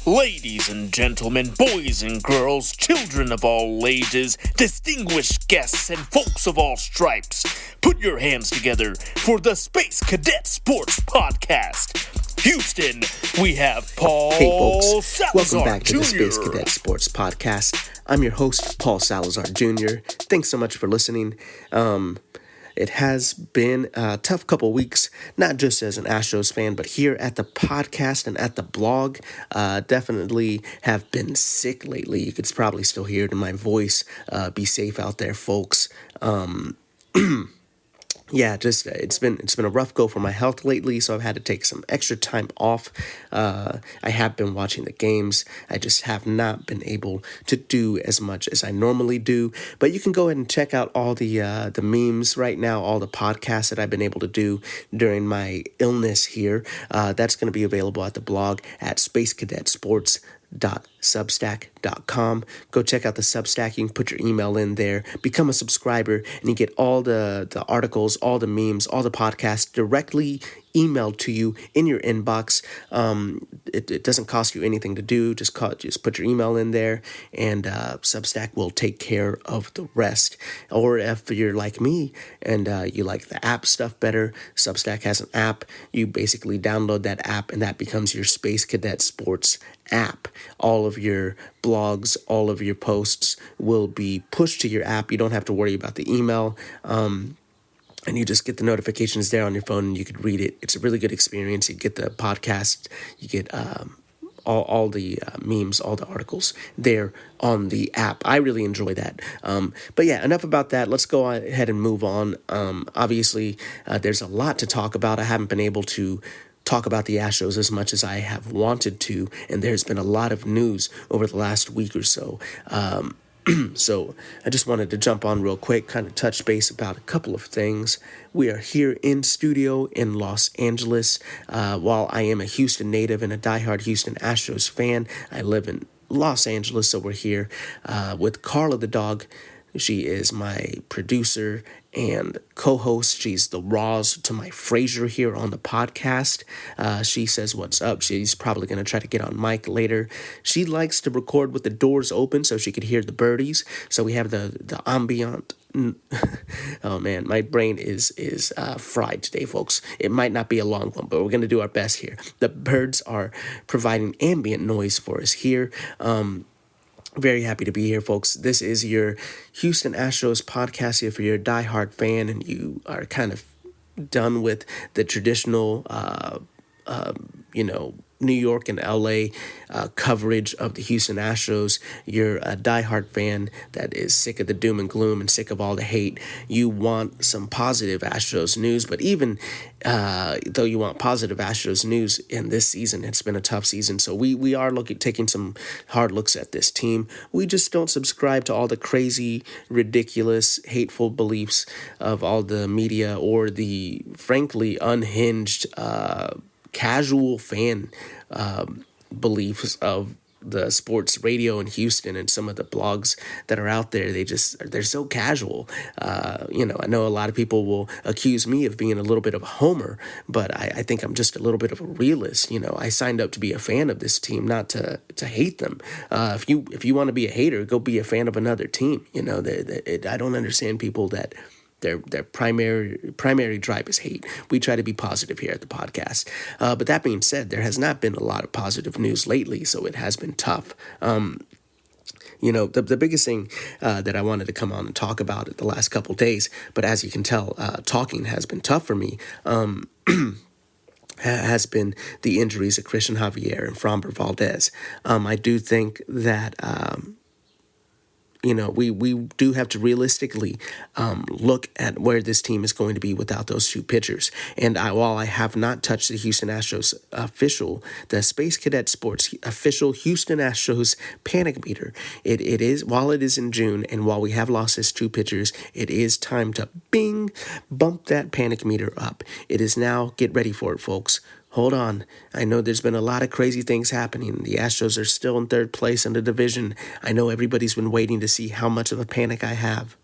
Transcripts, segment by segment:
Ladies and gentlemen, boys and girls, children of all ages, distinguished guests, and folks of all stripes, put your hands together for the Space Cadet Sports Podcast. Houston, we have Paul Hey folks, Salazar welcome back to Jr. the Space Cadet Sports Podcast. I'm your host, Paul Salazar Jr. Thanks so much for listening. It has been a tough couple weeks, not just as an Astros fan, but here at the podcast and at the blog. Definitely have been sick lately. You could probably still hear it in my voice. Be safe out there, folks. Yeah, just it's been a rough go for my health lately, so I've had to take some extra time off. I have been watching the games. I just have not been able to do as much as I normally do. But you can go ahead and check out all the memes right now, all the podcasts that I've been able to do during my illness here. That's going to be available at the blog at spacecadetsports.substack.com. Go check out the Substack. You can put your email in there, become a subscriber, and you get all the articles, all the memes, all the podcasts directly emailed to you in your inbox. It doesn't cost you anything to do. Just put your email in there, and Substack will take care of the rest. Or if you're like me and you like the app stuff better, Substack has an app. You basically download that app, and that becomes your Space Cadet Sports app. All of your blogs, all of your posts will be pushed to your app. You don't have to worry about the email. And you just get the notifications there on your phone, and you could read it. It's a really good experience. You get the podcast, you get all the memes, all the articles there on the app. I really enjoy that. But yeah, enough about that. Let's go ahead and move on. Obviously, there's a lot to talk about. I haven't been able to talk about the Astros as much as I have wanted to, and there's been a lot of news over the last week or so. So I just wanted to jump on real quick, kind of touch base about a couple of things. We are here in studio in Los Angeles. While I am a Houston native and a diehard Houston Astros fan, I live in Los Angeles, so we're here with Carla the dog. She is my producer and co-host. She's the Roz to my Frasier here on the podcast. She says what's up. She's probably going to try to get on mic later. She likes to record with the doors open so she could hear the birdies. So we have the ambient. Oh man, my brain is fried today, folks. It might not be a long one, but we're going to do our best here. The birds are providing ambient noise for us here. Very happy to be here, folks. This is your Houston Astros podcast. If you're a diehard fan and you are kind of done with the traditional, New York and LA coverage of the Houston Astros, you're a diehard fan that is sick of the doom and gloom and sick of all the hate. You want some positive Astros news, but even though you want positive Astros news in this season, it's been a tough season. So we are taking some hard looks at this team. We just don't subscribe to all the crazy, ridiculous, hateful beliefs of all the media or the frankly unhinged casual fan beliefs of the sports radio in Houston and some of the blogs that are out there. They're so casual. I know a lot of people will accuse me of being a little bit of a homer, but I think I'm just a little bit of a realist. I signed up to be a fan of this team, not to hate them. If you want to be a hater, go be a fan of another team. I don't understand people that their primary drive is hate. We try to be positive here at the podcast. But that being said, there has not been a lot of positive news lately, so it has been tough. The biggest thing that I wanted to come on and talk about the last couple days, but as you can tell, talking has been tough for me, has been the injuries of Cristian Javier and Framber Valdez. I do think that we do have to realistically look at where this team is going to be without those two pitchers. And while I have not touched the Houston Astros the Space Cadet Sports official Houston Astros panic meter, it is, while it is in June and while we have lost his two pitchers, it is time to bump that panic meter up. It is now, get ready for it, folks. Hold on. I know there's been a lot of crazy things happening. The Astros are still in third place in the division. I know everybody's been waiting to see how much of a panic I have.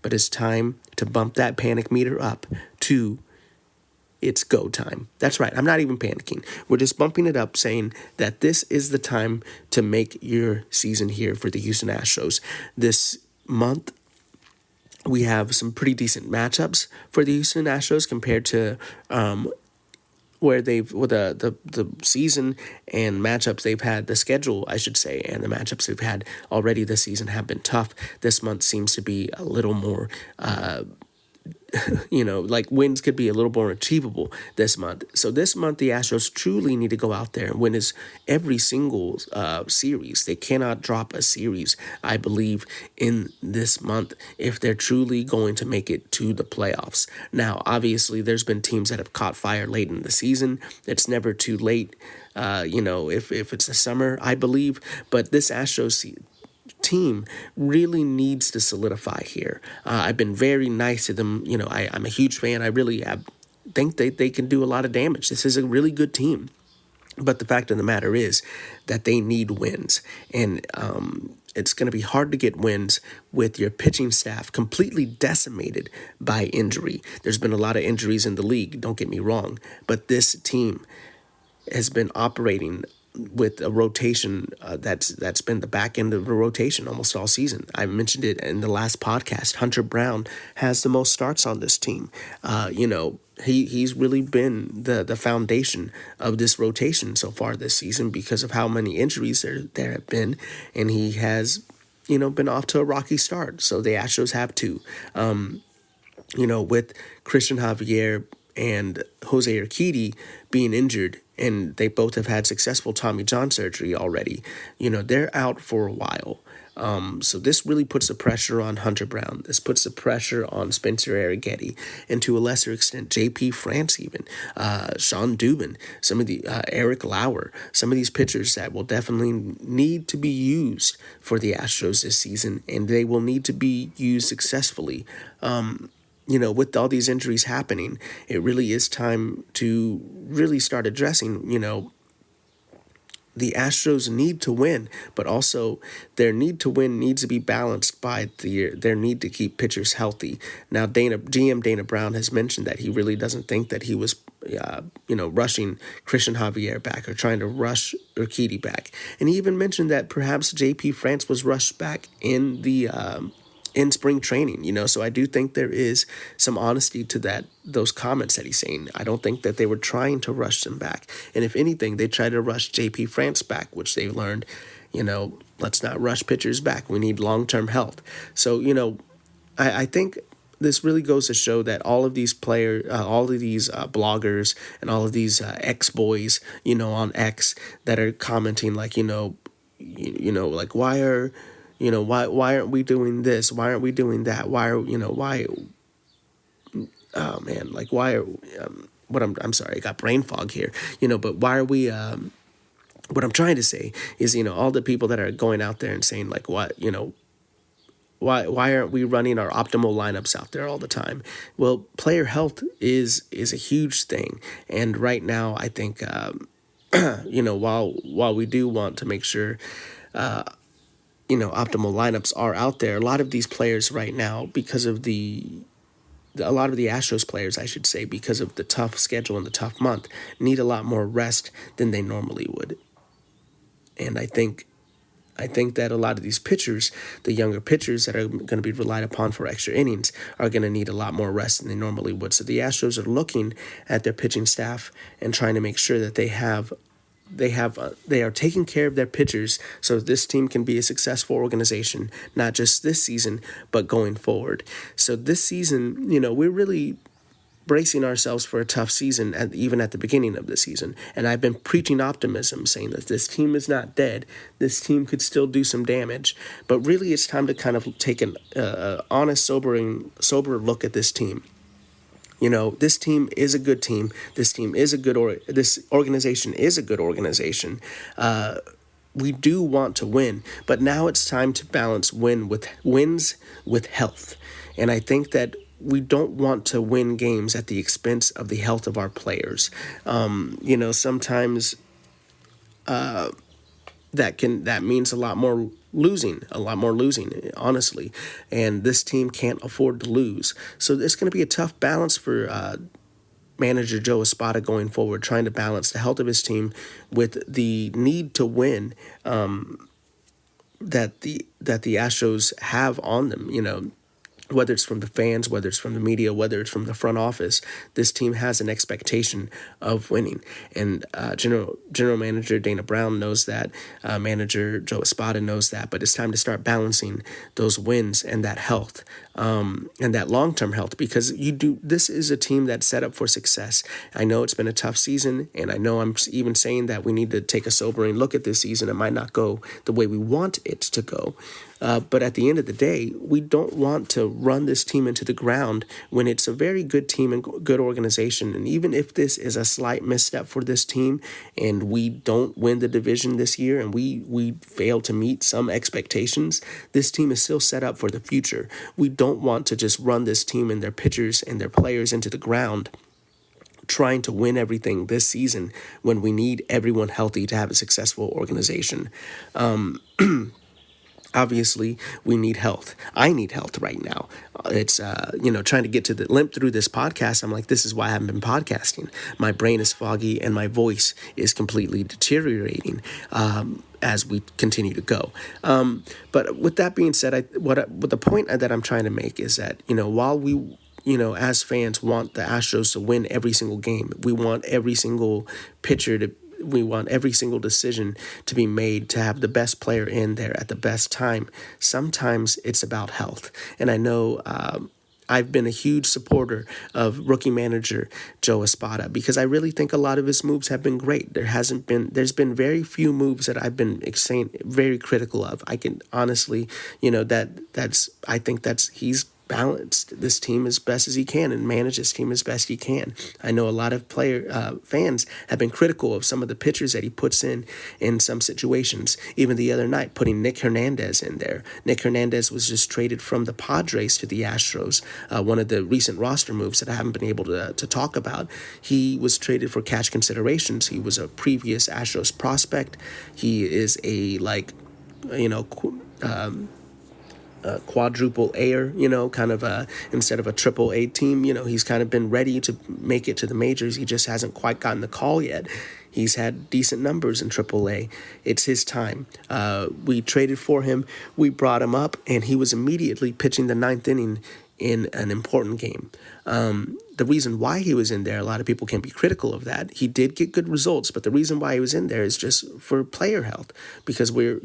But it's time to bump that panic meter up to it's go time. That's right. I'm not even panicking. We're just bumping it up, saying that this is the time to make your season here for the Houston Astros. This month, we have some pretty decent matchups for the Houston Astros compared to where they've with the season and matchups they've had, the schedule I should say, and the matchups they've had already this season have been tough. This month seems to be a little more like wins could be a little more achievable this month. So this month, the Astros truly need to go out there and win every single series. They cannot drop a series, I believe, in this month if they're truly going to make it to the playoffs. Now, obviously, there's been teams that have caught fire late in the season. It's never too late, if it's the summer, I believe. But this Astros team really needs to solidify here. I've been very nice to them. I'm a huge fan. I really think they can do a lot of damage. This is a really good team. But the fact of the matter is that they need wins. And it's going to be hard to get wins with your pitching staff completely decimated by injury. There's been a lot of injuries in the league, don't get me wrong. But this team has been operating with a rotation that's been the back end of the rotation almost all season. I mentioned it in the last podcast. Hunter Brown has the most starts on this team. He's really been the foundation of this rotation so far this season because of how many injuries there have been, and he has been off to a rocky start. So the Astros have too. With Cristian Javier and Jose Urquidy being injured, and they both have had successful Tommy John surgery already, they're out for a while. So this really puts the pressure on Hunter Brown. This puts the pressure on Spencer Urquidy, and to a lesser extent, J.P. France even, Sean Dubin, some of the Eric Lauer, some of these pitchers that will definitely need to be used for the Astros this season, and they will need to be used successfully. With all these injuries happening, it really is time to really start addressing, the Astros need to win, but also their need to win needs to be balanced by their need to keep pitchers healthy. Now, GM Dana Brown has mentioned that he really doesn't think that he was, rushing Cristian Javier back or trying to rush Urquidy back. And he even mentioned that perhaps J.P. France was rushed back in the in spring training, so I do think there is some honesty to those comments that he's saying. I don't think that they were trying to rush them back. And if anything, they tried to rush JP France back, which they learned, let's not rush pitchers back. We need long-term health. So, I think this really goes to show that all of these players, all of these bloggers and all of these ex-boys, on X that are commenting like, like why aren't we doing this? Why aren't we doing that? Why I'm sorry, I got brain fog here, but why are we, what I'm trying to say is, all the people that are going out there and saying like, what, why aren't we running our optimal lineups out there all the time? Well, player health is a huge thing. And right now, I think, while we do want to make sure, optimal lineups are out there, a lot of these players right now, because of a lot of the Astros players, I should say, because of the tough schedule and the tough month, need a lot more rest than they normally would. And I think that a lot of these pitchers, the younger pitchers that are going to be relied upon for extra innings, are going to need a lot more rest than they normally would. So the Astros are looking at their pitching staff and trying to make sure that they are taking care of their pitchers so this team can be a successful organization, not just this season, but going forward. So this season, we're really bracing ourselves for a tough season, even at the beginning of the season. And I've been preaching optimism, saying that this team is not dead. This team could still do some damage. But really, it's time to kind of take an honest, sober look at this team. This team is a good team. This team is this organization is a good organization. We do want to win, but now it's time to balance wins with health. And I think that we don't want to win games at the expense of the health of our players. Sometimes that means a lot more losing, honestly. And this team can't afford to lose. So it's going to be a tough balance for manager Joe Espada going forward, trying to balance the health of his team with the need to win that the Astros have on them. Whether it's from the fans, whether it's from the media, whether it's from the front office, this team has an expectation of winning. And General Manager Dana Brown knows that. Manager Joe Espada knows that. But it's time to start balancing those wins and that health, and that long-term health, because this is a team that's set up for success. I know it's been a tough season, and I know I'm even saying that we need to take a sobering look at this season. It might not go the way we want it to go. But at the end of the day, we don't want to run this team into the ground when it's a very good team and good organization. And even if this is a slight misstep for this team and we don't win the division this year and we fail to meet some expectations, this team is still set up for the future. We don't want to just run this team and their pitchers and their players into the ground trying to win everything this season when we need everyone healthy to have a successful organization. Obviously, we need health. I need health right now. It's, trying to get to the limp through this podcast. I'm like, this is why I haven't been podcasting. My brain is foggy and my voice is completely deteriorating as we continue to go. But with that being said, what the point that I'm trying to make is that, while we, as fans want the Astros to win every single game, we want every single we want every single decision to be made to have the best player in there at the best time. Sometimes it's about health. And I know I've been a huge supporter of rookie manager Joe Espada because I really think a lot of his moves have been great. There's been very few moves that I've been very critical of. I can honestly, I think he's balanced this team as best as he can and manage his team as best he can. I know a lot of fans have been critical of some of the pitchers that he puts in some situations. Even the other night, putting Nick Hernandez in there. Nick Hernandez was just traded from the Padres to the Astros. One of the recent roster moves that I haven't been able to talk about. He was traded for cash considerations. He was a previous Astros prospect. He is a quadruple A'er, kind of instead of a triple A team, he's kind of been ready to make it to the majors. He just hasn't quite gotten the call yet. He's had decent numbers in Triple A. It's his time. We traded for him. We brought him up, and he was immediately pitching the ninth inning in an important game. The reason why he was in there, a lot of people can be critical of that. He did get good results, but the reason why he was in there is just for player health, because we're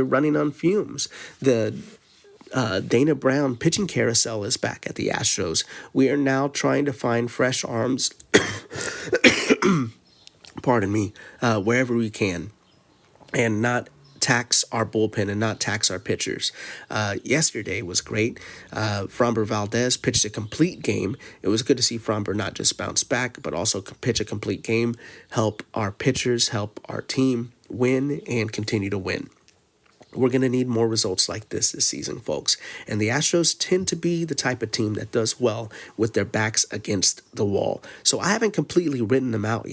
running on fumes. The Dana Brown pitching carousel is back at the Astros. We are now trying to find fresh arms, pardon me, wherever we can, and not tax our bullpen and not tax our pitchers. Yesterday was great. Framber Valdez pitched a complete game. It was good to see Framber not just bounce back, but also pitch a complete game, help our pitchers, help our team win, and continue to win. We're going to need more results like this season, folks. And the Astros tend to be the type of team that does well with their backs against the wall. So I haven't completely written them off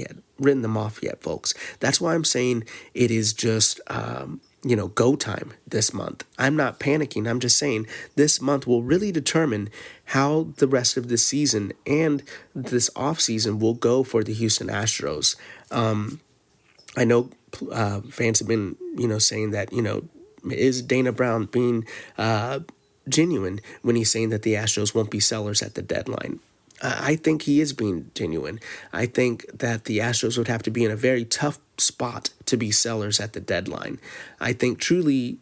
yet, folks. That's why I'm saying it is just, go time this month. I'm not panicking. I'm just saying this month will really determine how the rest of this season and this offseason will go for the Houston Astros. I know fans have been, saying that, is Dana Brown being genuine when he's saying that the Astros won't be sellers at the deadline? I think he is being genuine. I think that the Astros would have to be in a very tough spot to be sellers at the deadline. I think truly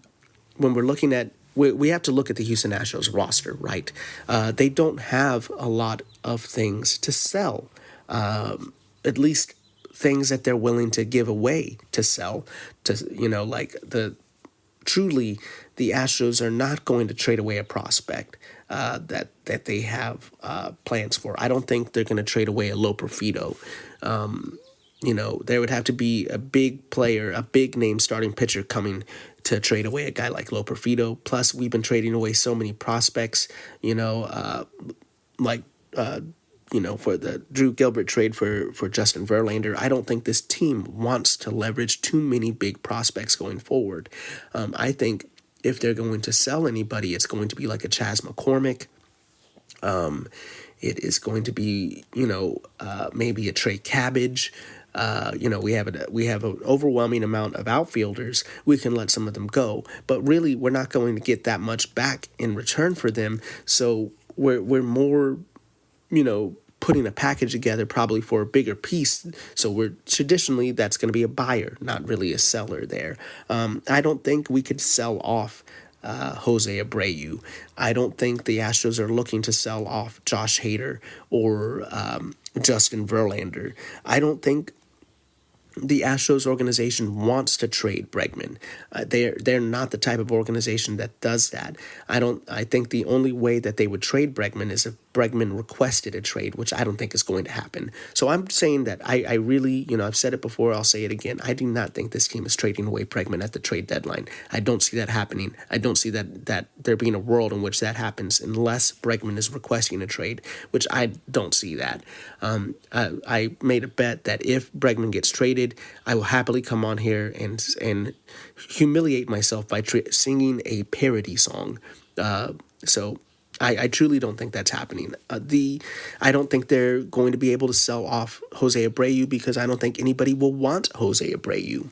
when we're looking at, we have to look at the Houston Astros roster, right? They don't have a lot of things to sell, at least things that they're willing to give away to sell, truly, the Astros are not going to trade away a prospect that they have plans for. I don't think they're going to trade away a Loperfido. There would have to be a big player, a big name starting pitcher coming to trade away a guy like Loperfido. Plus, we've been trading away so many prospects, for the Drew Gilbert trade for Justin Verlander. I don't think this team wants to leverage too many big prospects going forward. I think if they're going to sell anybody, it's going to be like a Chas McCormick. It is going to be, maybe a Trey Cabbage. We have an overwhelming amount of outfielders. We can let some of them go, but really, we're not going to get that much back in return for them. So we're more, putting a package together probably for a bigger piece. So we're traditionally that's going to be a buyer, not really a seller there. I don't think we could sell off Jose Abreu. I don't think the Astros are looking to sell off Josh Hader or Justin Verlander. I don't think the Astros organization wants to trade Bregman. They're not the type of organization that does that. I think the only way that they would trade Bregman is if Bregman requested a trade, which I don't think is going to happen. So I'm saying that I really, I've said it before, I'll say it again. I do not think this team is trading away Bregman at the trade deadline. I don't see that happening. I don't see that there being a world in which that happens unless Bregman is requesting a trade, which I don't see that. I made a bet that if Bregman gets traded, I will happily come on here and humiliate myself by singing a parody song. So I truly don't think that's happening. I don't think they're going to be able to sell off Jose Abreu because I don't think anybody will want Jose Abreu.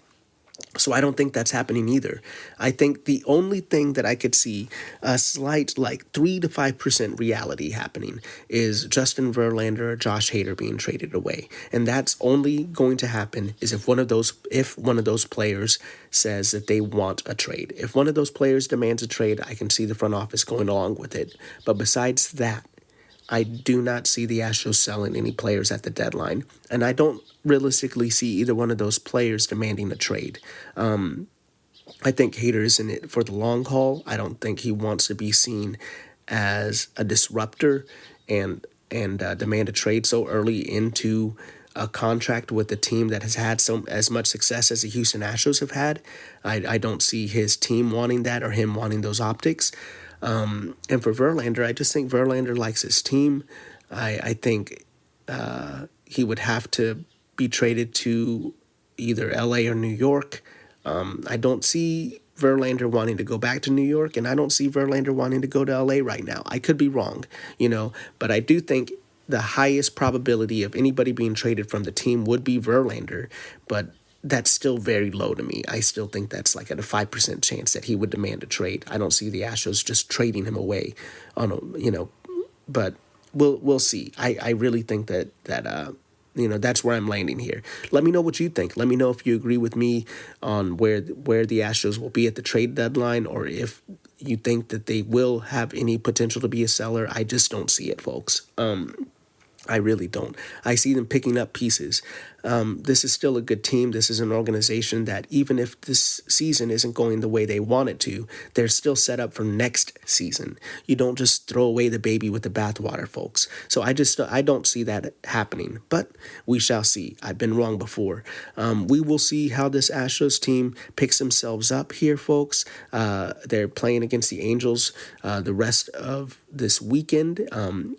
So I don't think that's happening either. I think the only thing that I could see a slight 3 to 5% reality happening is Justin Verlander or Josh Hader being traded away. And that's only going to happen is if one of those players says that they want a trade. If one of those players demands a trade, I can see the front office going along with it. But besides that, I do not see the Astros selling any players at the deadline, and I don't realistically see either one of those players demanding a trade. I think Hader is in it for the long haul. I don't think he wants to be seen as a disruptor and demand a trade so early into a contract with a team that has had as much success as the Houston Astros have had. I don't see his team wanting that or him wanting those optics. And for Verlander, I just think Verlander likes his team. I think he would have to be traded to either LA or New York. I don't see Verlander wanting to go back to New York, and I don't see Verlander wanting to go to LA right now. I could be wrong, but I do think the highest probability of anybody being traded from the team would be Verlander, but that's still very low to me. I still think that's at a 5% chance that he would demand a trade. I don't see the Astros just trading him away but we'll see. I really think that that's where I'm landing here. Let me know what you think. Let me know if you agree with me on where the Astros will be at the trade deadline, or if you think that they will have any potential to be a seller. I just don't see it, folks. I really don't. I see them picking up pieces. This is still a good team. This is an organization that even if this season isn't going the way they want it to, they're still set up for next season. You don't just throw away the baby with the bathwater, folks. So I don't see that happening, but we shall see. I've been wrong before. We will see how this Astros team picks themselves up here, folks. They're playing against the Angels the rest of this weekend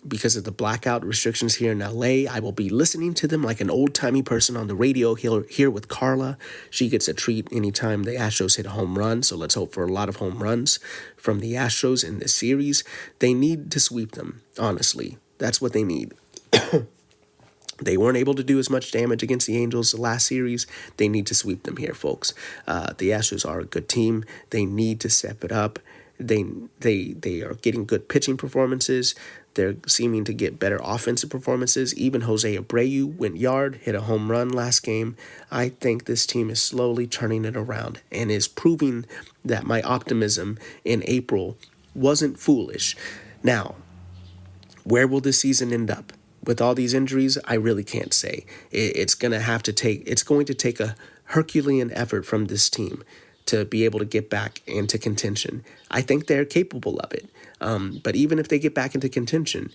because of the blackout restrictions here in LA. I will be listening to them like an old-timey person on the radio here with Carla. She gets a treat anytime the Astros hit a home run, so let's hope for a lot of home runs from the Astros in this series. They need to sweep them, honestly. That's what they need. They weren't able to do as much damage against the Angels the last series. They need to sweep them here, folks. The Astros are a good team. They need to step it up. They are getting good pitching performances. They're seeming to get better offensive performances. Even Jose Abreu went yard, hit a home run last game. I think this team is slowly turning it around and is proving that my optimism in April wasn't foolish. Now, where will this season end up? With all these injuries, I really can't say. It's going to take a Herculean effort from this team to be able to get back into contention. I think they're capable of it. But even if they get back into contention,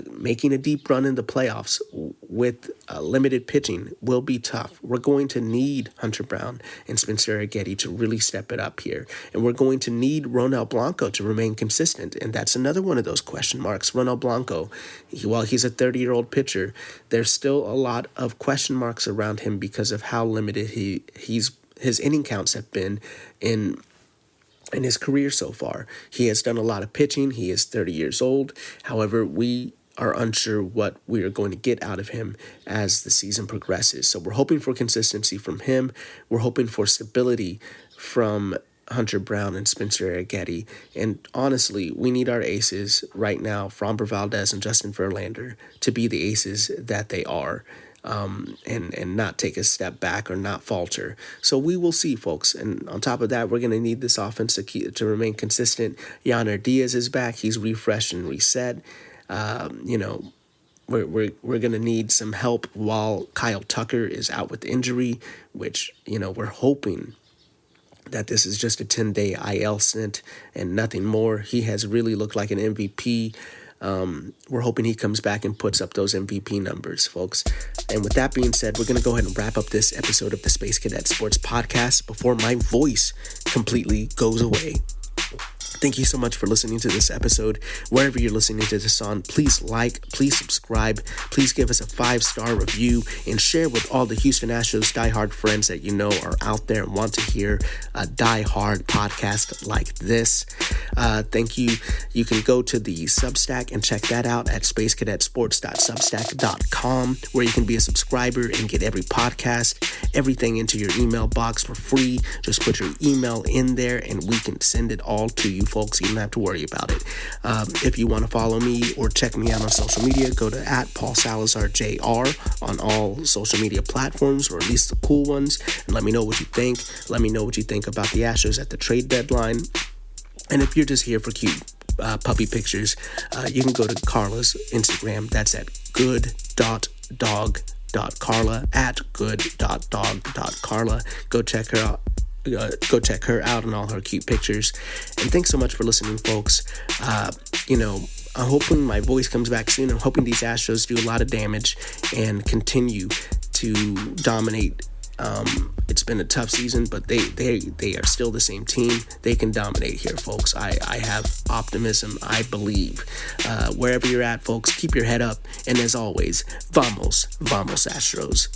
making a deep run in the playoffs with limited pitching will be tough. We're going to need Hunter Brown and Spencer Urquidy to really step it up here. And we're going to need Ronel Blanco to remain consistent. And that's another one of those question marks. Ronel Blanco, while he's a 30-year-old pitcher, there's still a lot of question marks around him because of how limited his inning counts have been in his career so far. He has done a lot of pitching. He is 30 years old. However, we are unsure what we are going to get out of him as the season progresses. So we're hoping for consistency from him. We're hoping for stability from Hunter Brown and Spencer Urquidy. And honestly, we need our aces right now, Framber Valdez and Justin Verlander, to be the aces that they are. And not take a step back or not falter. So we will see, folks. And on top of that, we're going to need this offense to remain consistent. Yainer Diaz is back. He's refreshed and reset. We're going to need some help while Kyle Tucker is out with injury, which, we're hoping that this is just a 10-day IL stint and nothing more. He has really looked like an MVP. We're hoping he comes back and puts up those MVP numbers, folks. And with that being said, we're going to go ahead and wrap up this episode of the Space Cadet Sports Podcast before my voice completely goes away. Thank you so much for listening to this episode. Wherever you're listening to this on, please like, please subscribe, please give us a 5-star review, and share with all the Houston Astros diehard friends that you know are out there and want to hear a diehard podcast like this. Thank you. You can go to the Substack and check that out at spacecadetsports.substack.com, where you can be a subscriber and get every podcast, everything into your email box for free. Just put your email in there and we can send it all to you, folks. You don't have to worry about it. If you want to follow me or check me out on social media, go to @PaulSalazarJR on all social media platforms, or at least the cool ones, and let me know what you think. Let me know what you think about the Astros at the trade deadline. And if you're just here for cute puppy pictures, you can go to Carla's Instagram. That's at good.dog.carla, at good.dog.carla. Go check her out. Go check her out and all her cute pictures. And thanks so much for listening, folks. I'm hoping my voice comes back soon. I'm hoping these Astros do a lot of damage and continue to dominate. It's been a tough season, but they are still the same team. They can dominate here, folks. I have optimism. I believe. Wherever you're at, folks, keep your head up. And as always, vamos Astros.